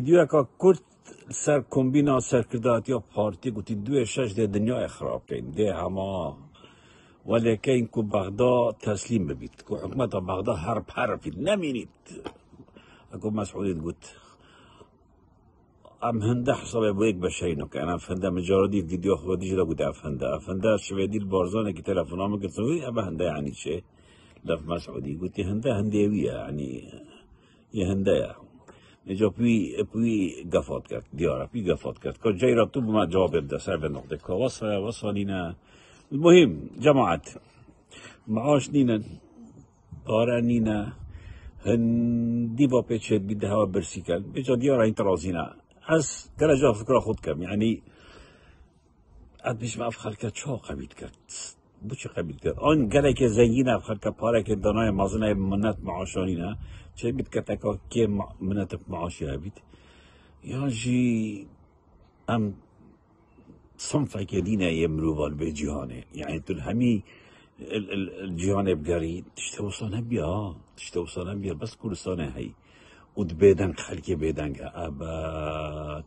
ویدیو که کرد سر کمبینا سر کردات یا پارتی گویی 2-6 ده دنیا خراب کن ده همه ولی که این کو بغداد تسلیم ببید کو حکومت بغداد حرفید نمینید اگه مسعودی گفت ام هنده حسابه با یک بشینو که انا فنده مجردی ویدیو خودی جدا گفت افنده شویدی بارزانه که تلفنامه که سوی ابا هنده یعنی چه لف مسعودی گفتی هنده ویه یعنی یه هنده نجا پوی گفات کرد دیاره پوی گفات کرد که جای را تو بما جواب بده سر به نقطه که وصلینا المهم جماعت معاش نینن آره نینه هندی با پیچه بیده هوا برسی کن بجا دیاره این ترازینا از گرجا فکر خود کم یعنی ادمیش ما افخر کرد چه قبیل کرد بو چه قبیل کرد آن گله که زنگین افخر که پاره که دانای مازنه منت معاشانی نه چه بید که تکا که منت معاشی ها بید یا جی ام صنفه که دینه یه مروبال به جهانه یعنی تو همی الجهان بگری تشتوصانه بیا بس کورسانه هی ود بیدن خلکی بیدن ابد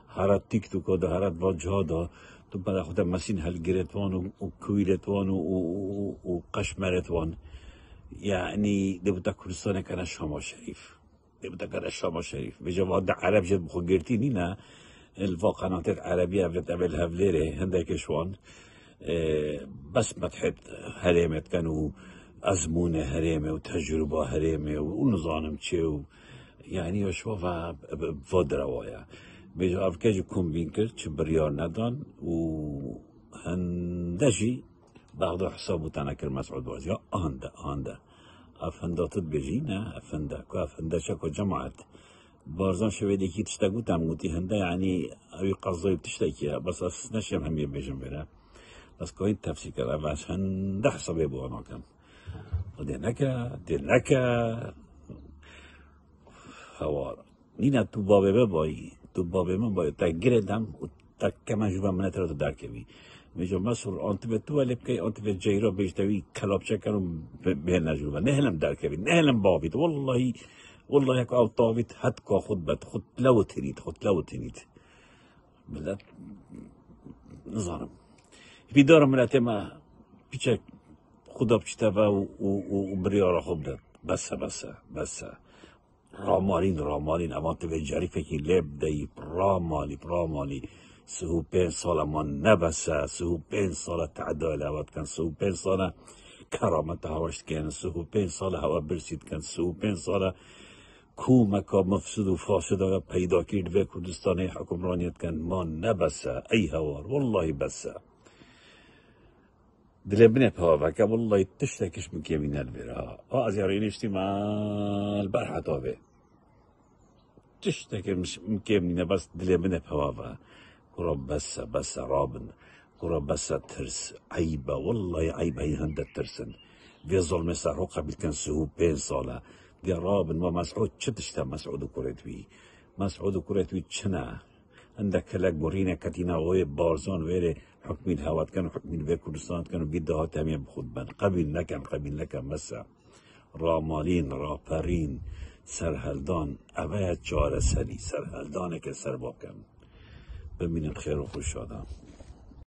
هرات تیک تو کده هرات واجهادا تو برای خود مسین هل گرتوان و کویرتوان و قشمرتوان یعنی دبوتا کورسانه کنه شما شریف به جواد عرب جد بخو گرتی نینا الواقعات العربية بتقابل هفليري هندك شوان بس متحت هريمت كانوا أزمونة هريمة وتجربة هريمة ونظام تشيو يعني وشوفها بفضل رواية بيجوا أفكاج كومبين كرت بريار ندان وهندجي بعض حسابه تناكر مسعود وزيا آنده أفندات بجينا أفندا شكو جماعت بارزان شویدی که تشتگو تموتی هنده یعنی اوی قضایی تشتگیه بس از نشیم همیه بیشم بره بس که این تفسیر کرده بس هنده حسابه بوانا کم و ده نکه هوار نینا تو بابه من بایی تا گردم و تا کمان جوبا منت رو درکه بی میجا مسئول آنتو تو ولی بکی آنتو به جیرا بیشتوی کلابچه کنم به نجوبا نهلم درکه بی نهلم بابید والله یک آوتاویت حد که خود لو تنید بلد نظرم بیدارم ملت ما پیچه خدا بچته و بریارا خوب داد بسه رامالین اما تو به جریفه که لب دایی رامالی 35 سال ما نبسه 35 سال تعدایل هواد کن 35 سال کرامت هواشت کن 35 سال هوا برسید کن 35 سال کومکا مفسد و فاسد و پیدا کرد و کردستان حکمرانیت کن ما نبسه ای هوار والله بسه دل بنه پاوه که والله تشتکش مکیمین البره از یارین اشتمال برحتابه تشتکش مکیمینه بس دل بنه پاوه کرا بسه رابن کرا بسه ترس عیبه والله عیبه این هنده ترسن و ظلم سرها قبل کن 35 ساله دی رابن و مسعود چه تشتا مسعود کوریتوی چنه عندك كلا قرينا كتينا وهي بارزان ويري حكم الهوات كانوا حكم الكردستان كانوا بيدها تامين بخود بن قبل لكن مسا رامالين رابرين سرهلدان أبايا جار سري سرهلدانك سرباكن بمين الخير وخوش آدم